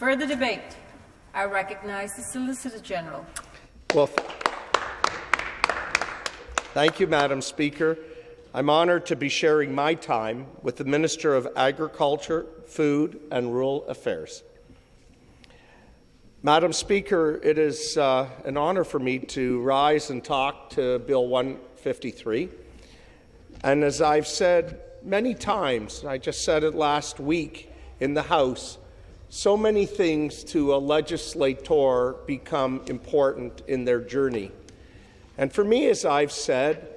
Further debate. I recognize the Solicitor General. Well, thank you, Madam Speaker. I'm honoured to be sharing my time with the Minister of Agriculture, Food and Rural Affairs. Madam Speaker, it is an honour for me to rise and talk to Bill 153. And as I've said many times, I just said it last week in the House, so many things to a legislator become important in their journey. And for me, as I've said,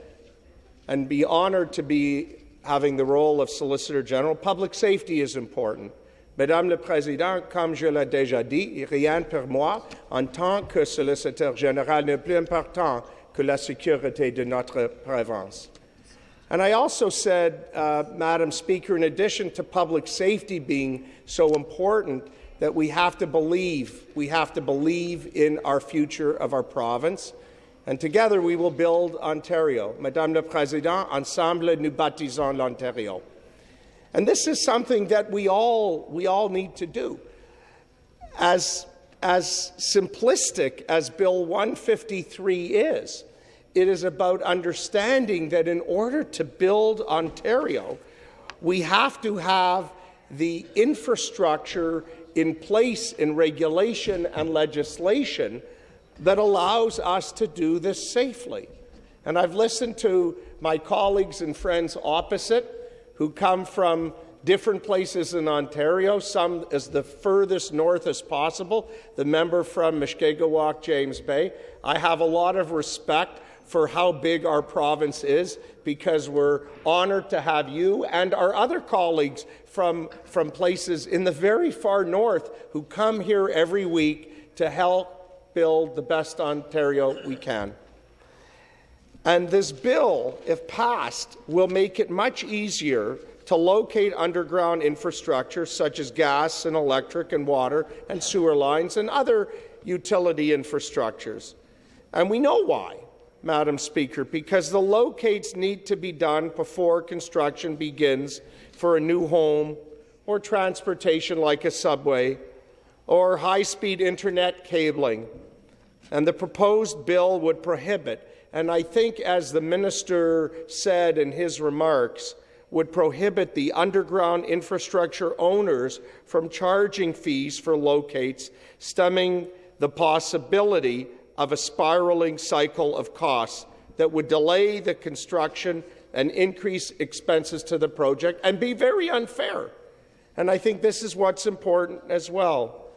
and be honoured to be having the role of Solicitor General, public safety is important. Madame le Président, comme je l'ai déjà dit, rien pour moi, en tant que Solliciteur Général, n'est plus important que la sécurité de notre province. And I also said, Madam Speaker, in addition to public safety being so important, that we have to believe in our future of our province, and together we will build Ontario. Madame la Présidente, ensemble nous bâtissons l'Ontario. And this is something that we all need to do. As simplistic as Bill 153 is, it is about understanding that in order to build Ontario, we have to have the infrastructure in place in regulation and legislation that allows us to do this safely. And I've listened to my colleagues and friends opposite who come from different places in Ontario, some as the furthest north as possible, the member from Mushkegowuk, James Bay. I have a lot of respect for how big our province is, because we're honoured to have you and our other colleagues from places in the very far north who come here every week to help build the best Ontario we can. And this bill, if passed, will make it much easier to locate underground infrastructure such as gas and electric and water and sewer lines and other utility infrastructures. And we know why, Madam Speaker, because the locates need to be done before construction begins for a new home or transportation like a subway or high-speed internet cabling. And the proposed bill would prohibit, and I think as the Minister said in his remarks, would prohibit the underground infrastructure owners from charging fees for locates, stemming the possibility of a spiraling cycle of costs that would delay the construction and increase expenses to the project and be very unfair. And I think this is what's important as well.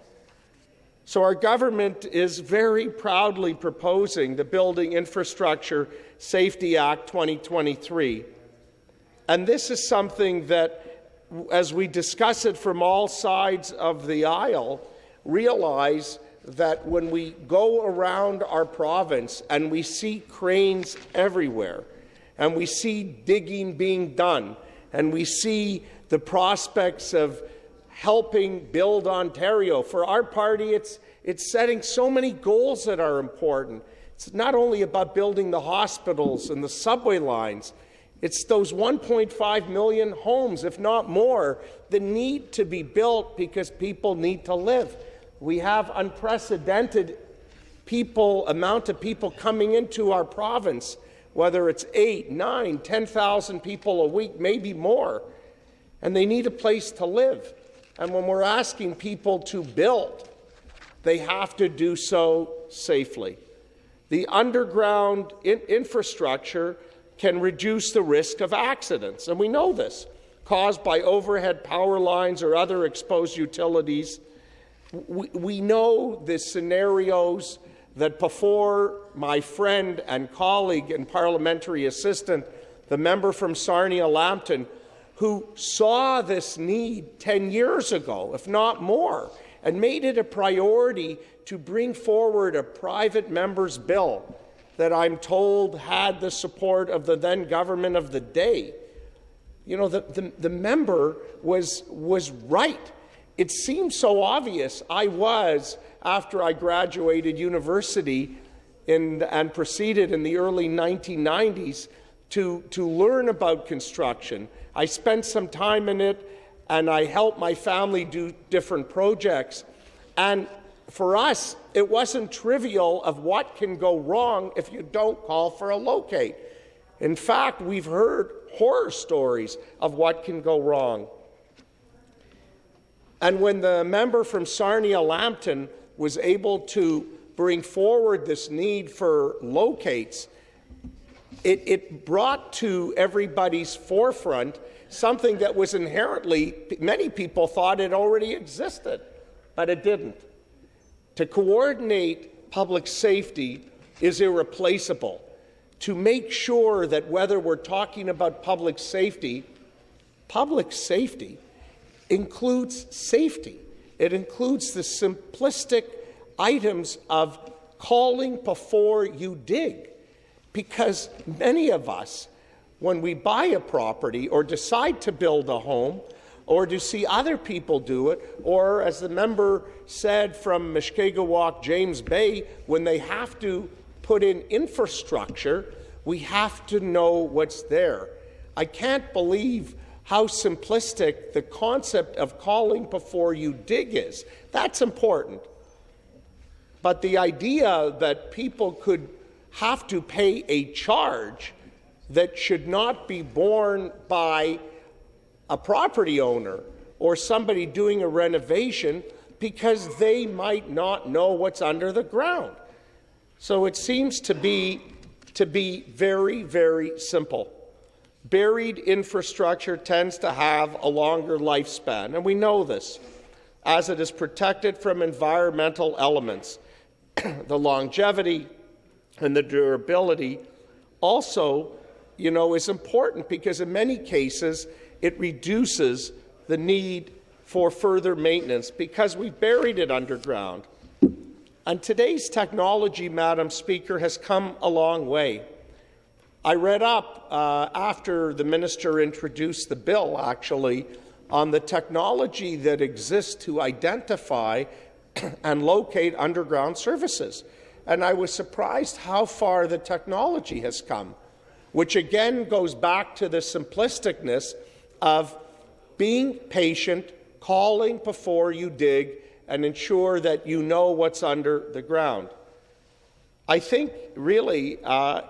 So our government is very proudly proposing the Building Infrastructure Safety Act 2023. And this is something that, as we discuss it from all sides of the aisle, realize that when we go around our province and we see cranes everywhere, and we see digging being done, and we see the prospects of helping build Ontario. For our party, it's setting so many goals that are important. It's not only about building the hospitals and the subway lines. It's those 1.5 million homes, if not more, that need to be built because people need to live. We have unprecedented amount of people coming into our province, whether it's 8, 9, 10,000 people a week, maybe more, and they need a place to live. And when we're asking people to build, they have to do so safely. The underground infrastructure can reduce the risk of accidents, and we know this, caused by overhead power lines or other exposed utilities. We know the scenarios that before my friend and colleague and parliamentary assistant, the member from Sarnia-Lambton, who saw this need 10 years ago, if not more, and made it a priority to bring forward a private member's bill that I'm told had the support of the then government of the day. You know, the member was right. It seemed so obvious. I was, after I graduated university and proceeded in the early 1990s to learn about construction. I spent some time in it, and I helped my family do different projects. And for us, it wasn't trivial of what can go wrong if you don't call for a locate. In fact, we've heard horror stories of what can go wrong. And when the member from Sarnia-Lambton was able to bring forward this need for locates, it brought to everybody's forefront something that was inherently, many people thought it already existed, but it didn't. To coordinate public safety is irreplaceable. To make sure that whether we're talking about public safety includes safety. It includes the simplistic items of calling before you dig. Because many of us, when we buy a property or decide to build a home or to see other people do it, or as the member said from Mushkegowuk, James Bay, when they have to put in infrastructure, we have to know what's there. I can't believe how simplistic the concept of calling before you dig is. That's important. But the idea that people could have to pay a charge that should not be borne by a property owner or somebody doing a renovation because they might not know what's under the ground. So it seems to be very, very simple. Buried infrastructure tends to have a longer lifespan, and we know this, as it is protected from environmental elements. The longevity and the durability also, is important because in many cases it reduces the need for further maintenance because we buried it underground. And today's technology, Madam Speaker, has come a long way. I read up after the minister introduced the bill, actually, on the technology that exists to identify and locate underground services. And I was surprised how far the technology has come, which again goes back to the simplisticness of being patient, calling before you dig, and ensure that you know what's under the ground. I think really,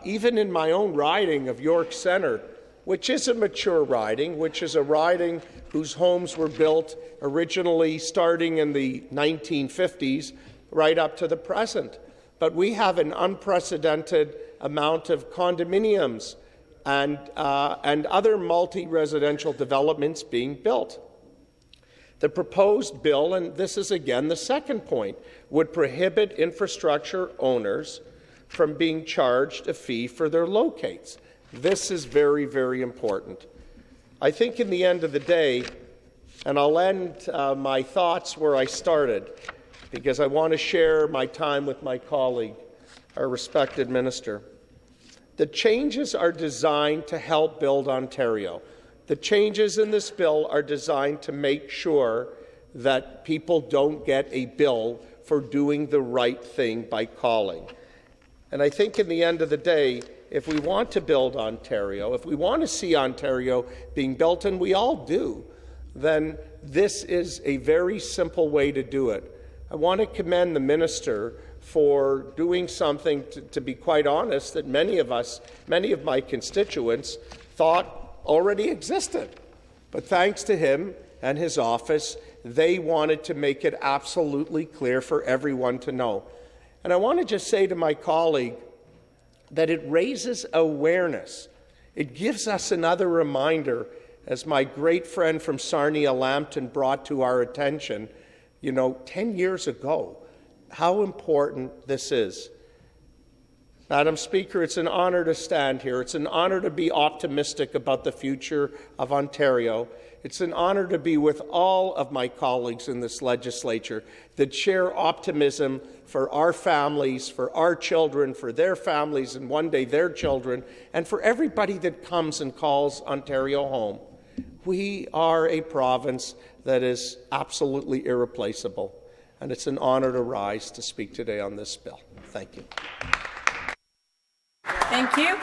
even in my own riding of York Centre, which is a mature riding, which is a riding whose homes were built originally starting in the 1950s right up to the present. But we have an unprecedented amount of condominiums and other multi-residential developments being built. The proposed bill, and this is again the second point, would prohibit infrastructure owners from being charged a fee for their locates. This is very, very important. I think in the end of the day, and I'll end my thoughts where I started, because I want to share my time with my colleague, our respected minister. The changes are designed to help build Ontario. The changes in this bill are designed to make sure that people don't get a bill for doing the right thing by calling. And I think in the end of the day, if we want to build Ontario, if we want to see Ontario being built, and we all do, then this is a very simple way to do it. I want to commend the minister for doing something, to be quite honest, that many of my constituents thought already existed. But thanks to him and his office, they wanted to make it absolutely clear for everyone to know. And I want to just say to my colleague that it raises awareness. It gives us another reminder, as my great friend from Sarnia-Lambton brought to our attention, 10 years ago, how important this is. Madam Speaker, it's an honour to stand here. It's an honour to be optimistic about the future of Ontario. It's an honour to be with all of my colleagues in this legislature that share optimism for our families, for our children, for their families, and one day their children, and for everybody that comes and calls Ontario home. We are a province that is absolutely irreplaceable, and it's an honour to rise to speak today on this bill. Thank you. Thank you.